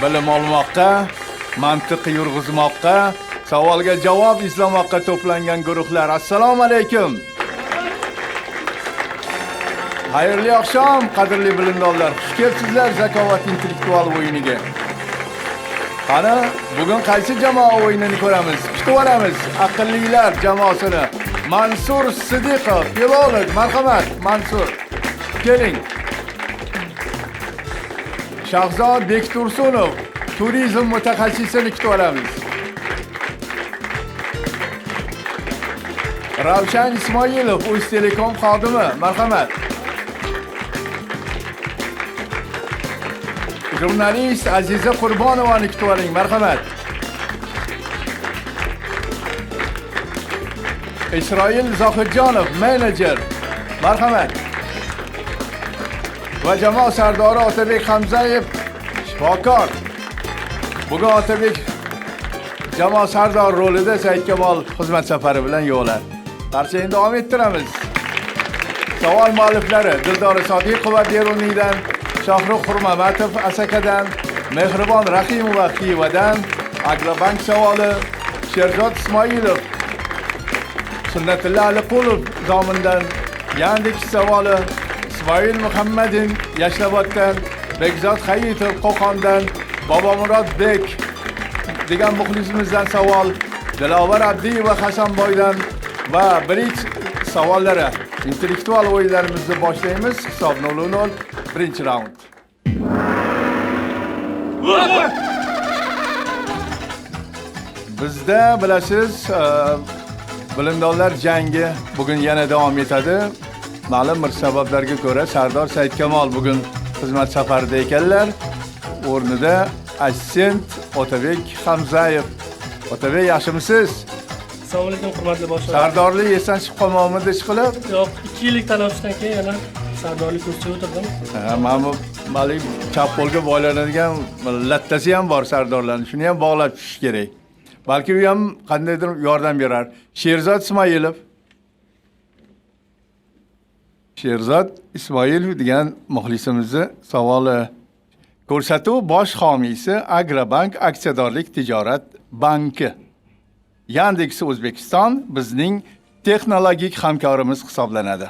bilim olmoqqa, mantiq yurg'izmoqqa, savolga javob izlamoqqa to'plangan guruhlar. Assalomu alaykum. Xayrli oqshom, qadrli bilimdonlar. Xush kelibsizlar Zakovat intellektual o'yiniga. Qani, bugun qaysi jamoa o'yinini ko'ramiz? Kutib olamiz aqllilar jamoasini. Mansur Sidiqov, filolog, marhamat, Mansur. Keling. Shahzod Bektursunov, turizm mutaxassisini kutib olamiz. Ravshan Ismoilov, O'ztelekom xodimi, marhamat. Jurnalist Aziza Qurbonovani kutib oling, marhamat. Isroil Zohidjonov, menejer, marhamat. Va jamoa sardori Otabek Hamzayev, shifokor. Bugun Otabek jamoa sardori rolida Saidkamol xizmat safari bilan yo'qlar. Darsni davom ettiramiz. Savol mualliflari Dildora Sodiqova Deruniydan, Shohruh Hurmatov Asakadan, Mehribon Rahimova Xivadan, Agrobank savoli, Sherzod Ismoilov, Sunnatulla Aliqulov Zomindan, Yandex savoli, Ismoil Muhammadin Yashnoboddan, Bekzod Hayitov Qo'qondan, Bobomurod Bek degan muxlisimizdan savol, Dilovar Abdiyeva Hasanboydan va birinchi savollari intellektual o'yinlarimizni boshlaymiz. Hisob 0-0, birinchi raund. Bizda bilasiz, bilimdonlar jangi bugun yana davom etadi. Ma'lum bir sabablarga ko'ra Sardor Saidkamol bugun xizmat safarida ekanlar. O'rnida assistent Otabek Hamzayev. Otabek, yaxshimisiz? Assalomu alaykum, hurmatli boshlovchi. Sardorlik esdan chiqib qolmoqmidi ishqilib? Yo'q, 2 yillik tanaffusdan keyin yana sardorlik kursiga o'tirdim. Mana bu malik chap qo'lga bog'lanadigan lattasi ham bor sardorlarning. Shuni ham bog'lab tushish kerak. Balki u ham qandaydir yordam berar. Sherzod Ismoilov. Sherzod Ismoilov degan muxlisimizni savoli. Ko'rsatuv bosh homiysi Agrobank aksiyadorlik tijorat banki. Yandex O'zbekiston bizning texnologik hamkorimiz hisoblanadi.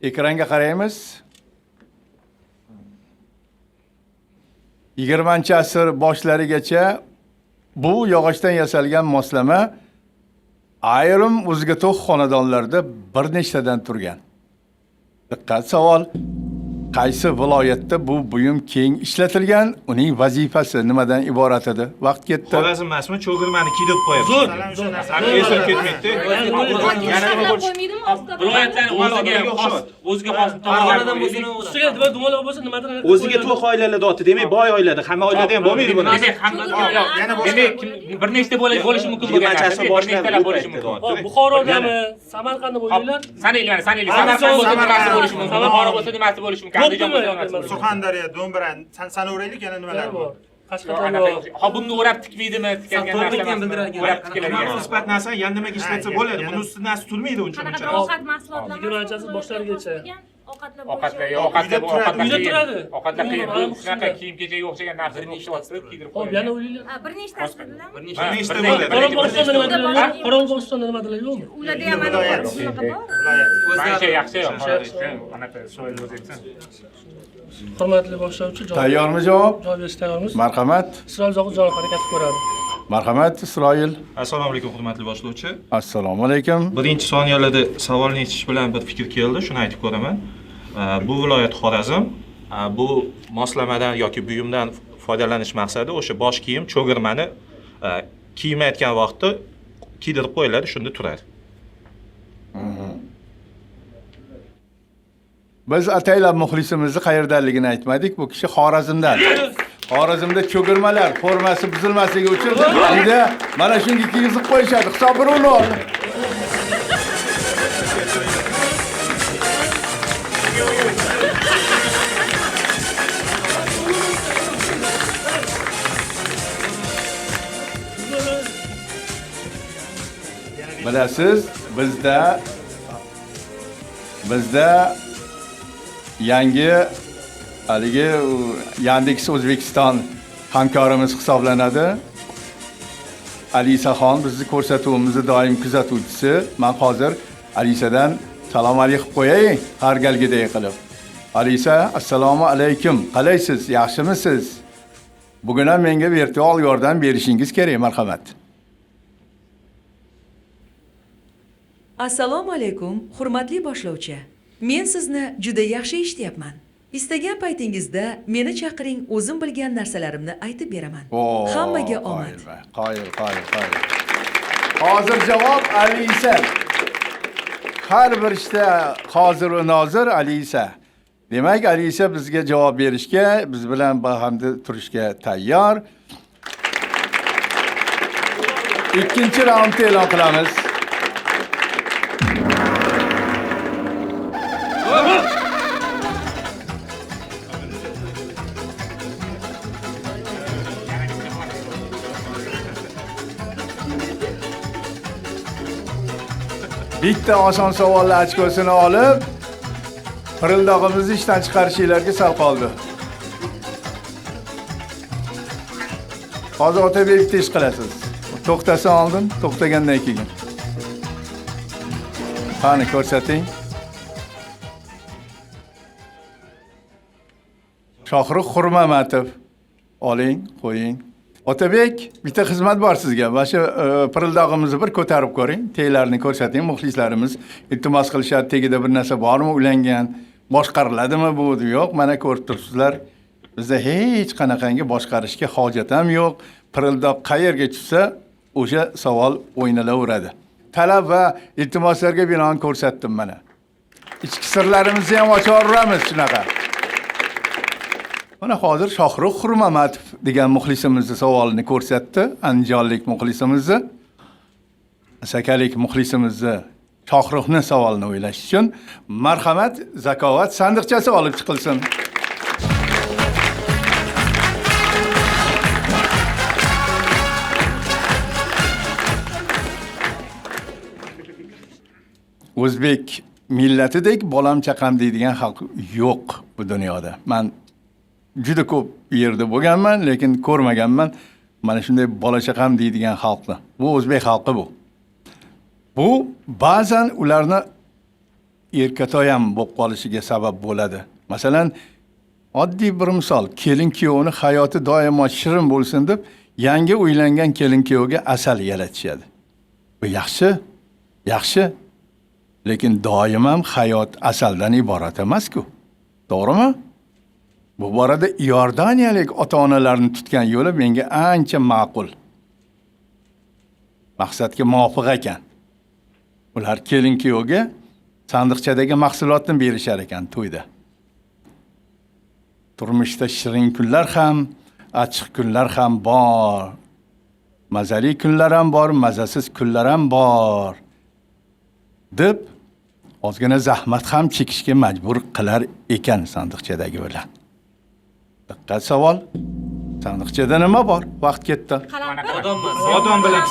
Ekranga qaraymiz. 20-asr boshlarigacha bu yog'ochdan yasalgan moslama ayrim o'zga xonadonlarda bir nechtadan turgan. Diqqat savol. Qaysi viloyatda bu buyum keng ishlatilgan? Uning vazifasi nimadan iborat edi? Vaqt ketdi. Xorazm emasmi? Cho'girmani kiydirib qo'yapsiz. Esir ketmaydi. Yana nima bo'lish? Viloyatlarning o'ziga xos taomlardan bo'lsin. Ustiga nima dumalar bo'lsa nimadan O'ziga to'q oilalarda oti, demak boy oilada, hamma oilada ham bo'lmaydi buni. Demak, bir nechta bo'lishi mumkin bo'lgan. Bir nechtalar bo'lishi mumkin. Buxorodami, Samarqandda bo'lganlar? Sanaylik. Samarqand bo'lsa nimasi bo'lishi mumkin? Buxoro bo'lsa nimasi bo'lishi mumkin? Surxondaryo, Do'mbira, sanaveraylik yana nimalar bor? Qashqadaryo. Ha, bunni o'rab tikmaydimi? Tikkan bildiradigan. O'rab tikiladigan. Isbat narsa yannimaga ishlatsa bo'ladi. Buni ustidan turmaydi uncha. Ovqat mahsulotlari. 20-achasi boshlarigacha. Ovqatlar Uyda turadi. Ovqatlar qiyin. Shunaqa kiyim-kechakga o'xshagan narsani o'xshatib kiydirib Hop, yana o'ylaylar. bir nechta bo'ladi. Qoraqalpog'istonda nimalar yo'qmi? ularda ham shunaqa yaxshi. Anaqa so'yil o'zbekiston. Hurmatli boshlovchi, Tayyormi javob? javob berishga tayyormiz. Marhamat. Isroil Zohidjonov harakat ko'radi. Marhamat Isroil. Assalomu alaykum, hurmatli boshlovchi. Assalomu alaykum. Birinchi soniyalarda savolni eshitish bilan bir fikr keldi, shuni aytib ko'raman. Bu viloyat Xorazm. Bu moslamadan yoki buyumdan foydalanish maqsadi o'sha bosh kiyim, cho'girmani kiymayotgan vaqtda kiydirib qo'yiladi, shunda turadi. Biz ataylab muxlisimizni qayerdanligini aytmadik. Bu kishi Xorazmdan. Xorazmda cho'girmalar formasi buzilmasligi uchun unda mana shunga kiygizib qo'yishadi. Hisob 1-0. Bilasiz, bizda yangi haligi Yandex O'zbekiston hamkorimiz hisoblanadi. Alisaxon bizni ko'rsatuvimizni doim kuzatuvchisi. Men hozir Alisadan salom alaykum qo'yay, har galgidek qilib. Alisa, assalomu alaykum. Qalaysiz? Yaxshimisiz? Bugun ham menga virtual yordam berishingiz kerak, marhamat. Assalomu alaykum, hurmatli boshlovchi. Men sizni juda yaxshi eshityapman. Istagan paytingizda meni chaqiring, o'zim bilgan narsalarimni aytib beraman. Hammaga omad. Qoyil. Hozir javob Alisa. Har bir ishda hozir va nozir Alisa. Demak, Alisa bizga javob berishga, biz bilan baham turishga tayyor. Ikkinchi raundni e'lon qilamiz. Bitta oson savollar ochkosini olib, pirildog'imizni ishdan chiqarishinglarga sal qoldi. Hozir Otabek ish qilasiz. To'xtasa oldin, to'xtagandan keyin. Qani ko'rsating. Shohruh Xurmamatov. Oling, qo'ying. Otabek, bitta xizmat bor sizga. Va shu pirildog'imizni bir ko'tarib ko'ring, teylarni ko'rsating, muxlislarimiz iltimos qilishadi, tegida bir narsa bormi, ulangan, boshqariladimi bu? Yo'q, mana ko'rib turibsizlar. Bizda hech qanaqangi boshqarishga hojat ham yo'q. Pirildoq qayerga tushsa, o'sha savol o'ynalaveradi. Talab va iltimoslarga binoan ko'rsatdim mana. Ichki sirlarimizni ham ochaveramiz shunaqa. Mana hozir Shohruh Xurmamatov degan muxlisimizni savolini ko'rsatdi, andijonlik muxlisimizni. Sakalik muxlisimizni Shohruhning savolini o'ylash uchun marhamat, zakovat sandiqchasi olib chiqilsin. O'zbek millatidek bolam chaqam deydigan xalq yo'q bu dunyoda. Men juda ko'p yerda bo'lganman, lekin ko'rmaganman mana shunday bola chaqam deydigan xalqni. Bu o'zbek xalqi bu. Bu ba'zan ularni erkatoyam bo'lib qolishiga sabab bo'ladi. Masalan, oddiy bir misol, kelin kuyovni hayoti doimo shirin bo'lsin deb yangi uylangan kelin kuyovga asal yalatishadi. Bu yaxshi. Lekin doim ham hayot asaldan iborat emas-ku. To'g'rimi? Bu borada Iordaniyalik ota-onalarning tutgan yo'li menga ancha ma'qul. Maqsadga muvofiq ekan. Ular kelin kuyovga sandiqchadagi mahsulotni berishar ekan to'yda. Turmushda shirin kunlar ham, achchiq kunlar ham bor. Mazali kunlar ham bor, mazasiz kunlar ham bor. Deb ozgina zahmat ham chekishga majbur qilar ekan sandiqchadagi bilan. Diqqat savol. Sandiqchada nima bor? Vaqt ketdi. Odam bilan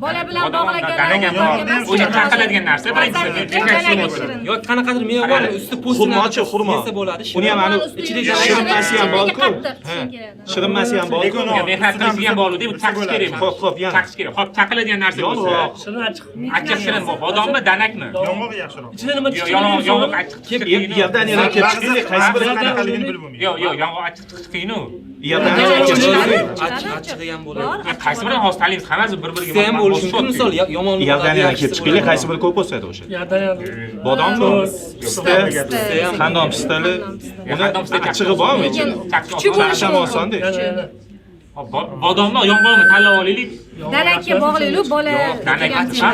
bola bilan bog'lagan o'sha taqiladigan narsa birinchisi. Yoki qanaqadir meva bor, usti po'stinasi yesa bo'ladi. Uni ham ana ichida shirinmasi ham bor-ku. Shirinmasi ham bor-ku. Mehnat qilish ham bor-ku, deb taqish kerak. Xo'p, yana. Taqish kerak. Xo'p, taqiladigan narsa bo'lsa. Shirin achchiq. Achchiq shirin bor. Bodommi, danakmi? Yong'oq yaxshiroq. Ichida nima Yong'oq achchiq chiqdi. Yerdan yana kelib chiqdi, qaysi biri qanaqaligini bilib bo'lmaydi. Yo'q, yong'oq achchiq chiqdi-ku. yerdan kelib chiqdi. achchig'i ham bo'ladi. Qaysi biri hozir tanlaymiz, hammasi bir-biriga Ham bo'lishi mumkin, misol yomonlik. Yerdan yana kelib chiqdi, qaysi biri ko'p bo'lsa o'sha. Bodommi? Pista, qandom pistali. Uni achchig'i bormi? kuchi bo'lishi Ham osonda. Bodomni, yong'oqni tanlab olaylik. danakka bog'laylik bola Danak achchiq.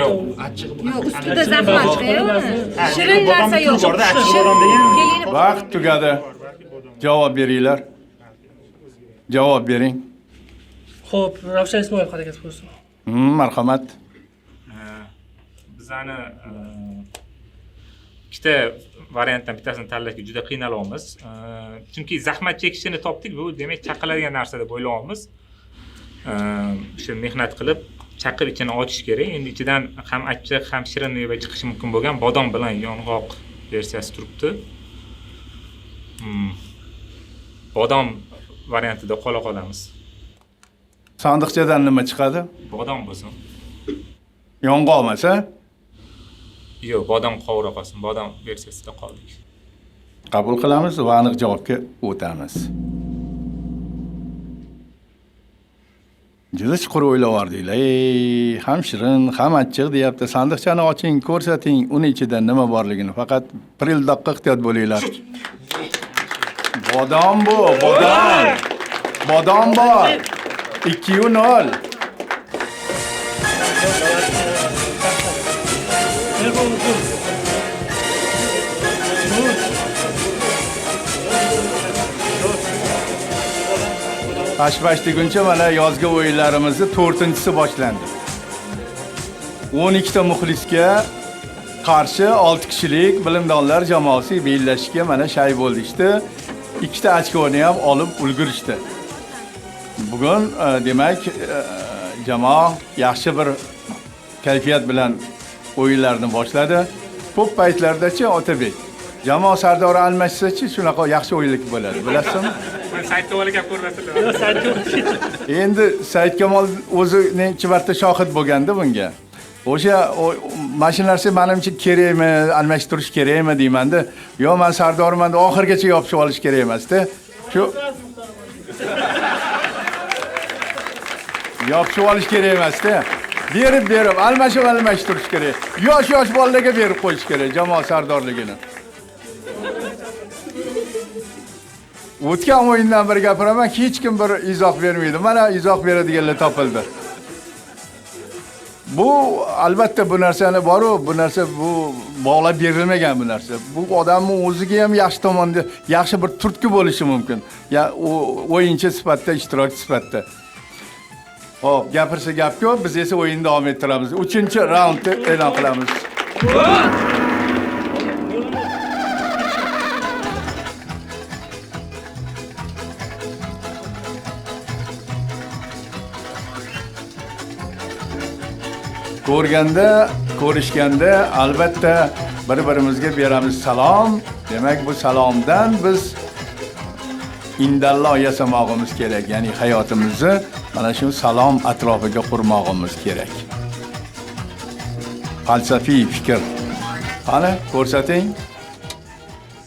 Yo'q. Achchig'i yo'q ustida zahmat chiqadi shirin narsa yo'q Borda achchiq bodom degan. Vaqt tugadi. Javob beringlar. Javob bering. Xo'p, Ravshan Ismoil harakat qilsin. Marhamat. Bizani ikkita variantdan bittasini tanlashga juda qiynalyapmiz. Chunki zahmat chekishini topdik, bu demak chaqiladigan narsa deb o'ylayapmiz. O'sha mehnat qilib chaqib ichini ochish kerak. Endi ichidan ham achchiq, ham shirin meva chiqishi mumkin bo'lgan bodom bilan yong'oq versiyasi turibdi. Bodom variantida qola qolamiz. Sandiqchadan nima chiqadi? Bodom bo'lsin. Yong'oq emas-a? Yo'q, bodom qovura qolsin. Bodom versiyasida qoldik. Qabul qilamiz va aniq javobga o'tamiz. Juda chuqur o'ylayvardinglar. Ham shirin, ham achchiq deyapti. Sandiqchani oching, ko'rsating, uni ichida nima borligini. Faqat 1 daqiqa ehtiyot bo'linglar. Bodom bu, bodom. Bodom bor. 2-0. Pash-pash deguncha mana yozgi o'yinlarimizni 4-chisi boshlandi. 12 ta muxlisga qarshi 6 kishilik bilimdonlar jamoasi bellashishga mana shay bo'lishdi. 2 ta ochkoni ham olib ulgurishdi. Bugun demak jamoa yaxshi bir kayfiyat bilan o'yinlarni boshladi. Ko'p paytlardachi Otabek jamoa sardori almashsa-chi shunaqa yaxshi o'yinlik bo'ladi, bilasizmi? Saidkamolga gap ko'rmasinlar. Endi Saidkamol o'zining chivarta shohid bo'lganda bunga. O'sha mana narsa menimcha kerakmi, almashtirish kerakmi deymanda, yo men sardorman deb oxirgacha yopishib olish kerak emas-da. Shu yopishib olish kerak emas-da. Berib almashtirish kerak. Yosh bolalarga berib qo'yish kerak jamoa sardorligini. O'tgan o'yindan bir gapiraman, hech kim bir izoh bermaydi. Mana izoh beradiganlar topildi. Bu albatta bu narsani boru, bu narsa bu bog'lab berilmagan bu narsa. Bu odamning o'ziga ham yaxshi tomonda, yaxshi bir turtki bo'lishi mumkin. Ya o'yinchi sifatida, ishtirokchi sifatida. Xo'p, gapirsa gap ko'p, biz esa o'yinni davom ettiramiz. 3-raundni e'lon qilamiz. Ko'rishganda albatta bir-birimizga beramiz salom. Demak, bu salomdan biz indallo yasamog'imiz kerak. Ya'ni hayotimizni mana shu salom atrofiga qurmog'imiz kerak. Falsafiy fikr. Qani, ko'rsating.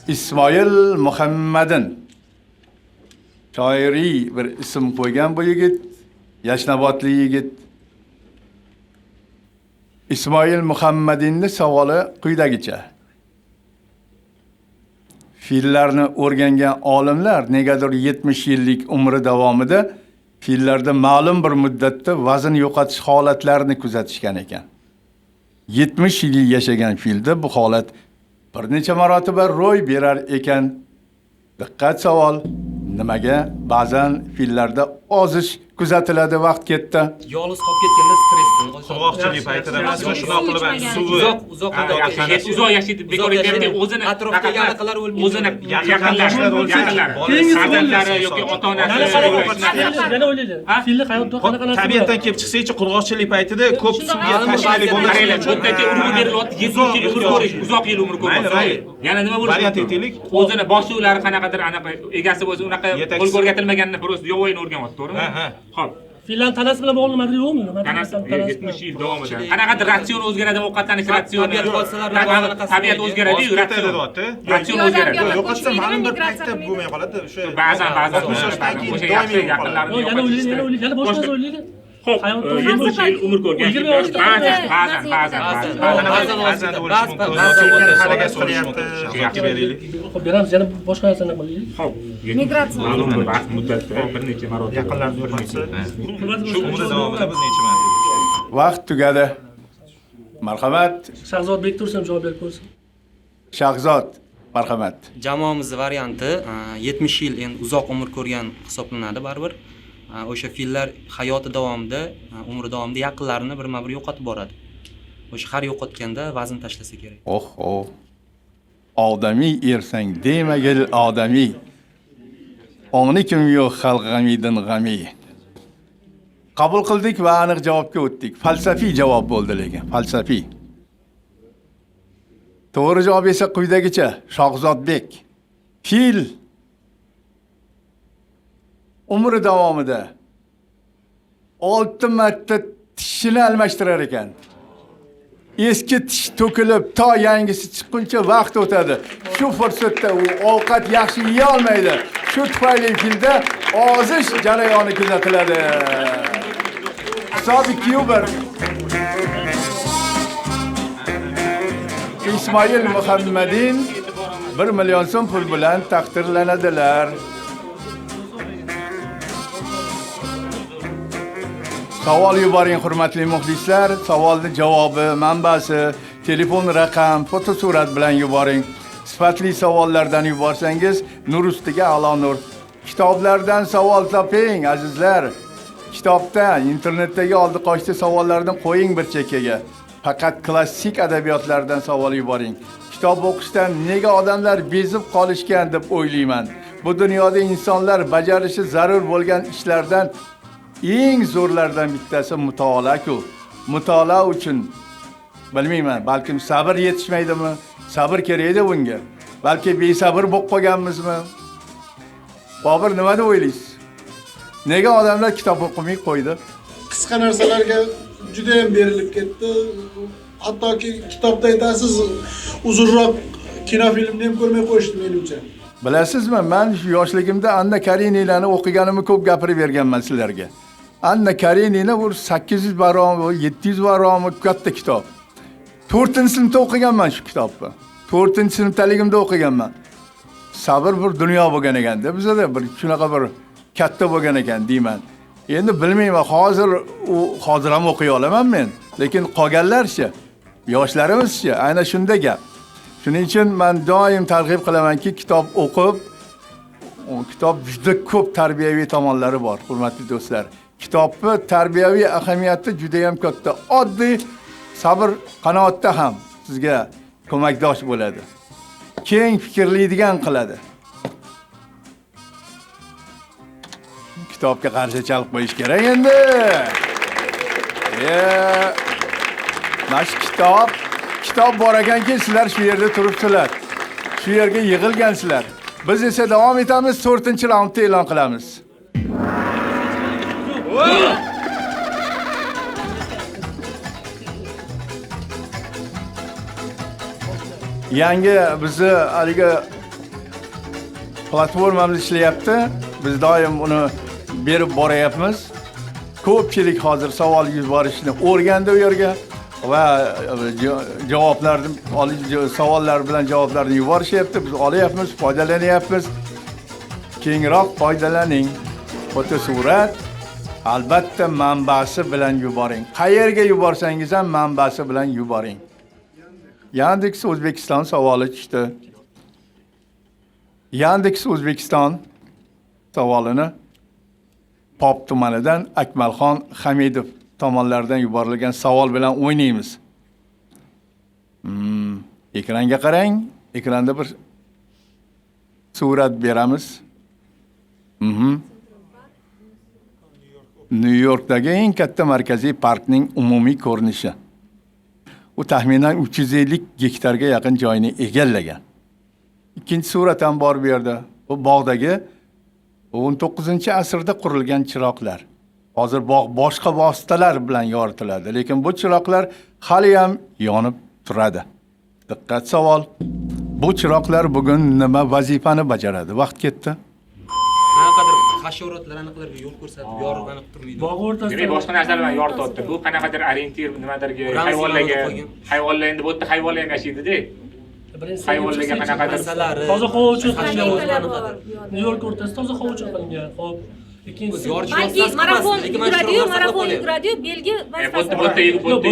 Ismoil Muhammadin. Shoiriy bir ism qo'ygan bu yigit, Yashnobodli yigit. Ismoil Muhammadinning savoli quyidagicha. Fillarni o'rgangan olimlar negadir 70 yillik umri davomida fillarda ma'lum bir muddatda vazn yo'qotish holatlarini kuzatishgan ekan. 70 yil yashagan filda bu holat bir necha marotaba ro'y berar ekan. Diqqat savol. Nimaga ba'zan fillarda ozish kuzatiladi vaqt ketdi? Yolg'iz qolib ketganda stressdan Qurg'oqchilik paytida emasmi? Shunday qilib suvi uzoq yashaydi, bekor etmaydi, o'zini atrofdagi aniqlar o'zini yaqinlari, farzandlari yoki ota-onasi yana o'ylaydi. Filni hayotda qanaqa narsa tabiatdan kelib chiqsa-chi, qurg'oqchilik paytida ko'p suvga tashlaylik bo'lishi mumkin. Muddatiga urg'u berilyapti, 7 yil umr ko'rish, uzoq yil umr ko'rish. Yana nima bo'lishi variant aytaylik. O'zini boshlovlari qanaqadir anaqa egasi bo'lsa, unaqa qo'l o'rgatilmaganini bir yovvoyini o'rganyapti, to'g'rimi? Xo'p. fillar tanasi bilan bog'liq narsa yo'qmi? Tanasi 70 yil davomida. Qanaqadir ratsion o'zgaradi, ovqatlanish ratsioni. Tabiat o'zgaradi-yu, ratsion o'zgaradi. Yo'qotsa ma'lum bir paytda bo'lmay qoladi. O'sha ba'zan o'sha yaxshi yaqinlarni yana boshqa o'ylaydi. Xo'p, 70 yil umr ko'rgan. Ba'zan harakat qilyapti. Yaxshi beraylik. Xo'p, beramiz, yana boshqa narsani qilaylik. Xo'p, Migratsiya. ma'lum bir vaqt muddatda bir necha marotaba yaqinlarni yo'qotsa, Shu umr davomida bir necha marta. Vaqt tugadi. Marhamat, Shahzodbek Tursun javob berib ko'rsin. Shahzod, marhamat. Jamoamiz varianti 70 yil endi uzoq umr ko'rgan hisoblanadi baribir. O'sha fillar hayoti davomida, umri davomida yaqinlarini birma-bir yo'qotib boradi. O'sha har yo'qotganda vazn tashlasa kerak. Oh. Odamiy ersang demagil odamiy. Ongni kim yo'q xalq g'amidin g'ami. Qabul qildik va aniq javobga o'tdik. Falsafiy javob bo'ldi lekin, falsafiy. To'g'ri javob esa quyidagicha: Shohzodbek. Fil umri davomida 6 marta tishini almashtirar ekan. Eski tish to'kilib, to yangisi chiqquncha vaqt o'tadi. Shu fursatda u ovqat yaxshi yeya olmaydi. Shu tufayli filda ozish jarayoni kuzatiladi. Hisob 2-1. Ismoil Muhammadin 1 million so'm pul bilan taqdirlanadilar. Savol yuboring hurmatli muxlislar. Savolning javobi, manbasi, telefon raqam, fotosurat bilan yuboring. Sifatli savollardan yuborsangiz, nur ustiga a'lo nur. Kitoblardan savol toping azizlar. Kitobda, internetdagi oldi qochdi savollarni qo'ying bir chekkaga. Faqat klassik adabiyotlardan savol yuboring. Kitob o'qishdan nega odamlar bezib qolishgan deb o'ylayman. Bu dunyoda insonlar bajarishi zarur bo'lgan ishlardan eng zo'rlardan bittasi mutolaa-ku. Mutolaa uchun bilmayman, balkim sabr yetishmaydimi? Sabr kerakda bunga. Balki besabr bo'lib qolganmizmi? Bobur, nima deb o'ylaysiz? Nega odamlar kitob o'qimay qo'ydi? Qisqa narsalarga juda ham berilib ketdi. Hattoki kitobda aytasiz, uzunroq kinofilmni ham ko'rmay qo'yishdi menimcha. Bilasizmi, men shu yoshligimda Anna Kareninalarni o'qiganimni ko'p gapirib berganman sizlarga. Anna Karenina bu 800 baromi, 700 baromi katta kitob. 4-sinfda o'qiganman shu kitobni. 4-sinfdaligimda o'qiganman. Sabr bir dunyo bo'lgan ekanda, bizda bir shunaqa bir katta bo'lgan ekan deyman. Endi bilmayman, hozir ham o'qiy olaman men, lekin qolganlarchi, yoshlarimizchi, aynan shunda gap. Shuning uchun men doim targ'ib qilamanki, kitob o'qib, kitob juda ko'p tarbiyaviy tomonlari bor, hurmatli do'stlar. Kitobning tarbiyaviy ahamiyati juda ham katta. Oddiy sabr qanoatda ham sizga ko'makdosh bo'ladi. Keng fikrlaydigan qiladi. Kitobga qarshi chalib qo'yish kerak endi. Mana kitob bor ekanki, sizlar shu yerda turibsizlar. Shu yerga yig'ilgansizlar. Biz esa davom etamiz, 4-raundni e'lon qilamiz. Yangi bizni haligi platformamiz ishlayapti. Biz doim uni berib boryapmiz. Ko'pchilik hozir savol yuborishni o'rgandi u yerga va javoblarni savollar bilan javoblarni yuborishyapti. Biz olyapmiz, foydalanyapmiz. Kengroq foydalaning. Fotosurat albatta manbasi bilan yuboring. Qayerga yuborsangiz ham manbasi bilan yuboring. Yandex O'zbekiston savoli tushdi. Yandex O'zbekiston savolini Pop tumanidan Akmalxon Hamidov tomonlaridan yuborilgan savol bilan o'ynaymiz. Ekranga qarang. Ekranda bir surat beramiz. New Yorkdagi eng katta markaziy parkning umumiy ko'rinishi. U taxminan 350 gektarga yaqin joyni egallagan. Ikkinchi surat ham bor bu yerda. Bu bog'dagi 19-asrda qurilgan chiroqlar. Hozir bog' boshqa vositalar bilan yoritiladi, lekin bu chiroqlar hali ham yonib turadi. Diqqat savol. Bu chiroqlar bugun nima vazifani bajaradi? Vaqt ketdi. Qanaqadir hasharotlar aniqlarga yo'l ko'rsatib, yorib aniq turmaydi. Bog' o'rtasida Demak, boshqa narsalar bilan yorityapti. Bu qanaqadir orientir nimadirga, hayvonlar endi bu yerda hayvonlar ham yashaydi-da. Hayvonlarga qanaqadir toza havo uchun qilingan. Nyu-York o'rtasida toza havo uchun qilingan. Xo'p, ikkinchisi balki marafon yuguradi-yu, belgi bu yerda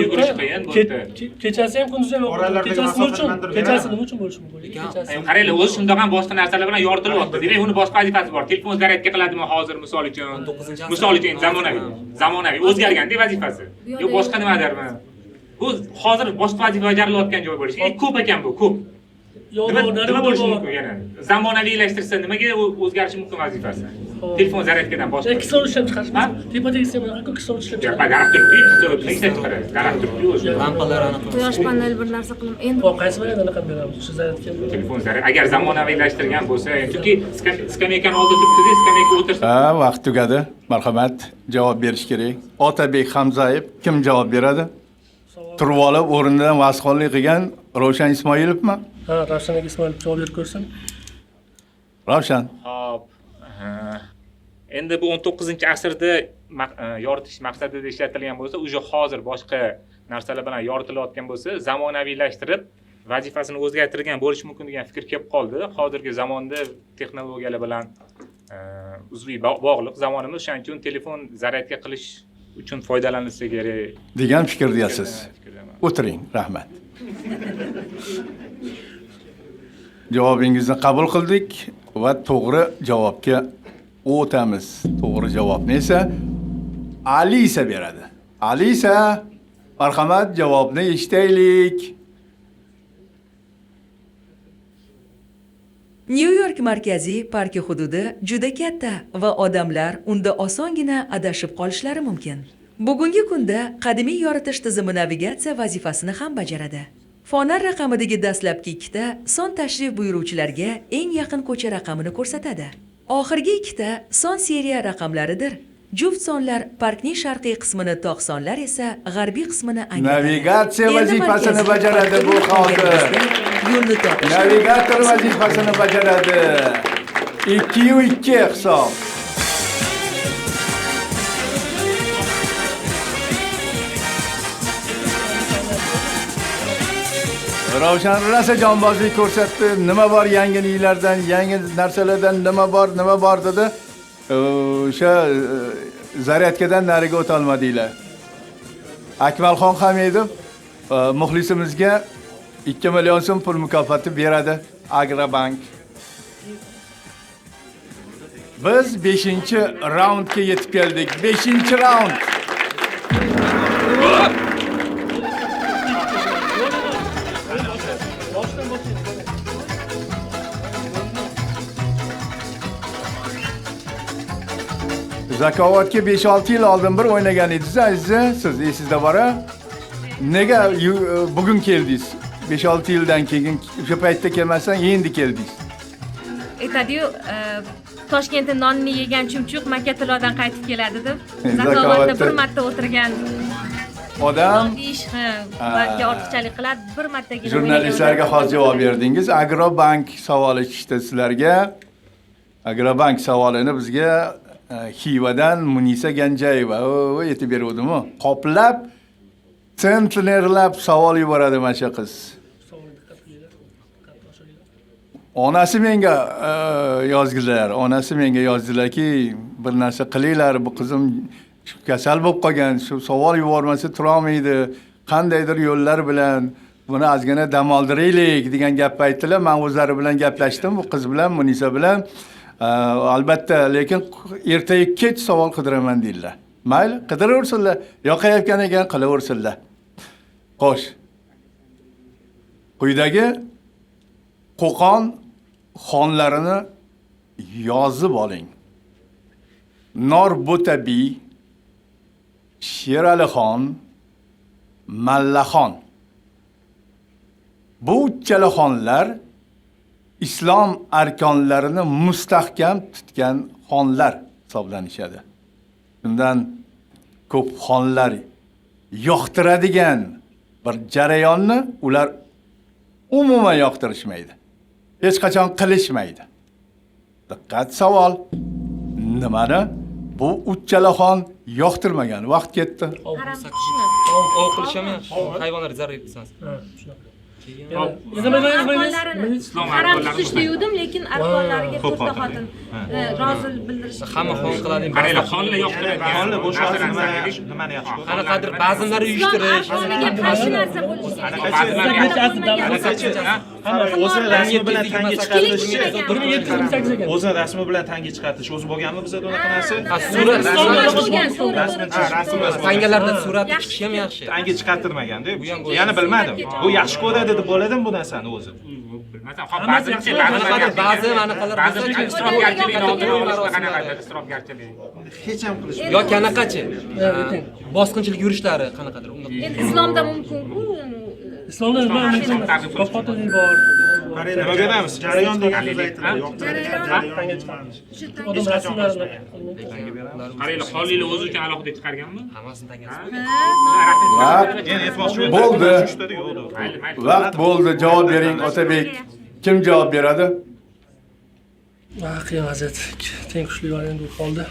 yugurish qiyin, bu yerda. Kechasi ham kunduzi ham kechasi nima uchun bo'lishi mumkin? Kechasi. Qaranglar, o'zi shundoq ham boshqa narsalar bilan yoritilyapti. Demak, uni boshqa vazifasi bor. Telefon zaryadga qiladimi hozir misol uchun zamonaviy o'zgarganda vazifasi. Yo boshqa nimadirmi? Bu hozir boshqa vazifa bajarilayotgan joy bo'lishi. Ko'p ekan bu, ko'p. Nima bo'lishi mumkin yana? Zamonaviylashtirsa nimaga o'zgarishi mumkin vazifasi? Telefon zaryadkadan boshqa. Ikki soat ishlab chiqarish. Tepada sistema ikki soat ishlab Ya, chiqarish. garab turibdi, ikki soat ishlab chiqaradi. Garab turibdi o'zi. Lampalar aniq. Quyosh panel bir narsa qilib endi Hop, qaysi variantni anaqa beramiz? Shu zaryadga. Telefon zaryad. Agar zamonaviylashtirgan bo'lsa, chunki skameykani oldida turibdi-da, skameyka o'tirsa Ha, vaqt tugadi. Marhamat, javob berish kerak. Otabek Hamzayev kim javob beradi? Turib olib o'rnidan vasxonlik qilgan Ravshan Ismoilovmi? Ha, Ravshan aka Ismoilov javob berib ko'rsin. Ravshan. hop. Endi bu 19-asrda yoritish maqsadida ishlatilgan bo'lsa, уже hozir boshqa narsalar bilan yoritilayotgan bo'lsa, zamonaviylashtirib vazifasini o'zgartirgan bo'lishi mumkin degan fikr kelib qoldi. Hozirgi zamonda texnologiyalar bilan uzviy bog'liq zamonimiz, shuning uchun telefon zaryadga qilish uchun foydalanilsa kerak degan fikr deyasiz. O'tiring, rahmat. Javobingizni qabul qildik va to'g'ri javobga o'tamiz. To'g'ri javobni esa Alisa beradi. Alisa, marhamat, javobni eshitaylik. Nyu-York markaziy parki hududi juda katta va odamlar unda osongina adashib qolishlari mumkin. Bugungi kunda qadimiy yoritish tizimi navigatsiya vazifasini ham bajaradi. Fonar raqamidagi dastlabki ikkita son tashrif buyuruvchilarga eng yaqin ko'cha raqamini ko'rsatadi. Oxirgi ikkita son seriya raqamlaridir. Juft sonlar parkning sharqiy qismini, tog' sonlar esa g'arbiy qismini anglatadi. Navigatsiya Endi vazifasini markaziy bajaradi bu hozir. yo'lni topish. Navigator vazifasini bajaradi. 2-2 hisob. Ravshan rosa jonbozlik ko'rsatdi. Nima bor yangiliklardan, yangi narsalardan nima bor dedi. O'sha zaryadkadan nariga o'ta olmadinglar. Akmalxon Hamidov muxlisimizga 2 million so'm pul mukofoti beradi Agrobank. Biz 5-raundga yetib keldik. 5-raund. Zakovatga 5-6 yil oldin bir o'ynagan edingiz, aziz. Siz esingizda bor-a? Nega bugun keldingiz? 5-6 yildan keyin o'sha paytda kelmasdan endi keldingiz. aytadi-yu, Toshkentda nonni yegan chumchuq Makkatillodan qaytib keladi deb. Zakovatda Zakovatda bir marta o'tirgan odam ish, balki ortiqchalik qiladi, bir martagina jurnalistlarga hozir javob berdingiz. Agrobank savoli chiqdi sizlarga. Agrobank savolini bizga Xivadan Munisa Ganjayeva yetib beruvdimi? Qoplab, sentnerlab savol yuboradi mana shu qiz. Onasi menga yozdilar-ki, bir narsa qilinglar, bu qizim kasal bo'lib qolgan, shu savol yubormasa tura olmaydi. Qandaydir yo'llar bilan buni ozgina dam oldiraylik degan gapni aytdilar. Men o'zlari bilan gaplashdim, bu qiz bilan, Munisa bilan. Albatta, lekin ertaga kech savol qidiraman deydilar. Mayli, qidiraversinlar. Yoqayotgan ekan qilaversinlar. Xo'sh. Quyidagi Qo'qon xonlarini yozib oling. Norbo'tabiy, Sheralixon, Mallaxon. Bu uchala xonlar islom arkonlarini mustahkam tutgan xonlar hisoblanishadi. Bundan ko'p xonlar yoqtiradigan bir jarayonni ular umuman yoqtirishmaydi. Hech qachon qilishmaydi. Diqqat, savol. Nimani? Bu uchala xon yoqtirmagan. Vaqt ketdi. Ov qilishami? Hayvonlar zarar yetkazadi. Ha, shunaqa. Haram tutish degandim, lekin arqonlariga to'rtta xotin rozi bildirish. Hamma xon qiladi. qaranglar, xonlar yoqtiradigan Xonlar bo'sha narsalar nimani yaxshi ko'radi? Qanaqadir ba'zilari uyushtirish. Arqoniga qarshi narsa bo'lishi kerak. o'zi rasmi bilan tanga chiqartirish, 1728 ekan. o'zi rasmi bilan tanga chiqartirish o'zi bo'lganmi bizda unaqa narsa? Surat Rasmi tangalarda surat chiqishi ham yaxshi. tanga chiqartirmaganda. Yana bilmadim. Bu yaxshi ko'radi deb bo'ladimi bu narsani o'zi? Bilmasam, hop ba'zi Ba'zi anaqalar ba'zi isrofgarchilikni oldini olish qanaqadir isrofgarchilik. Hech ham qilish. yoki anaqachi bosqinchilik yurishlari qanaqadir unga Endi islomda mumkin-ku. Islomda nima mumkin? Qo'rqotilik bor. Nima beramiz? Jarayon deganingiz aytiladi. Yo'q, Odam rasmlarini Qaranglar, Xolilov o'zi uchun alohida chiqarganmi? hammasini tangasi. Endi aytmoqchi Bo'ldi. Mayli, mayli. Vaqt bo'ldi, javob bering Otabek. Kim javob beradi? qiyin vaziyat. Teng kuchli variant bo'lib qoldi.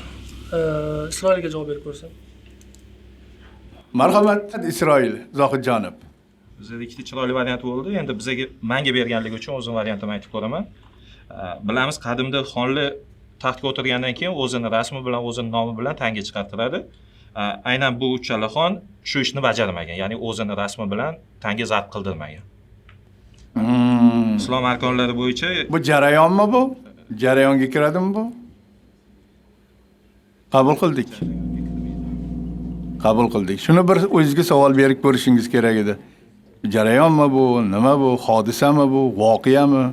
Isroilga javob berib ko'rsam. Marhamat, Isroil Zohidjonov. Bizda ikkita chiroyli variant bo'ldi. Endi bizga menga berganligi uchun o'zim variantimni aytib ko'raman. Bilamiz, qadimda xonlik taxtga o'tirgandan keyin o'zini rasmi bilan, o'zini nomi bilan tanga chiqartiradi. Aynan bu uchala xon shu ishni bajarmagan, ya'ni o'zini rasmi bilan tanga zabt qildirmagan. Islom arkonlari bo'yicha Bu jarayonmi bu? Jarayonga kiradimi bu? Qabul qildik. Qabul qildik. Shuni bir o'zingizga savol berib ko'rishingiz kerak edi. Jarayonmi bu? Nima bu? Hodisami bu? Voqeami?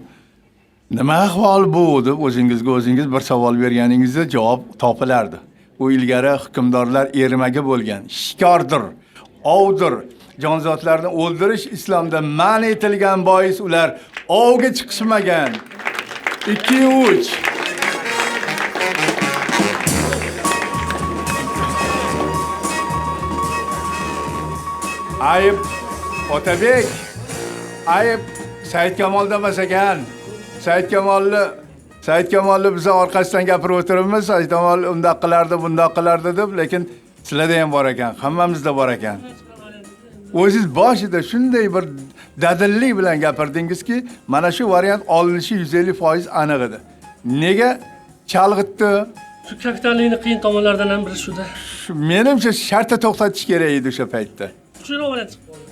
Nima ahvol bu deb o'zingizga bir savol berganingizda javob topilardi. U ilgari hukmdorlar ermaga bo'lgan, shikordir, ovdir. Jonzotlarni o'ldirish islomda man etilgan bois ular ovga chiqishmagan. 2-3. Ayıp Otabek. Ayıp Said Kamolda emas ekan. Said Kamolni biz orqasidan gapirib o'tiribmiz. Said Kamol undoq qilardi, bundoq qilardi deb, lekin sizlarda ham bor ekan, hammamizda bor ekan. O'zingiz boshida shunday bir dadillik bilan gapirdingizki, mana shu variant olinishi 150% aniq edi. Nega chalg'itdi? Shu kapitallikning qiyin tomonlaridan ham biri shuda. Menimcha shartda to'xtatish kerak edi o'sha paytda. Kuchliroq variant chiqib qoldi.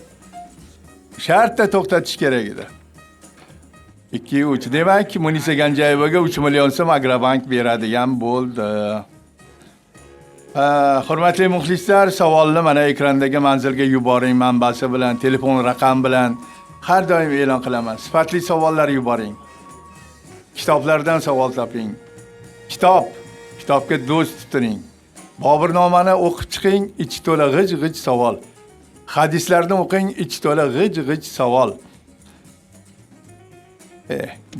Shartda to'xtatish kerak edi. 2-3. Demak, Munisa Ganjayevaga 3 million so'm Agrobank beradigan bo'ldi. Hurmatli muxlislar, savolni mana ekrandagi manzilga yuboring manbasi bilan, telefon raqam bilan har doim e'lon qilaman. Sifatli savollar yuboring. Kitoblardan savol toping. Kitobga do'st tuting. Bobirnomani o'qib chiqing, ichi to'la g'ij-g'ij savol. Hadislarni o'qing, ichi to'la g'ij-g'ij savol.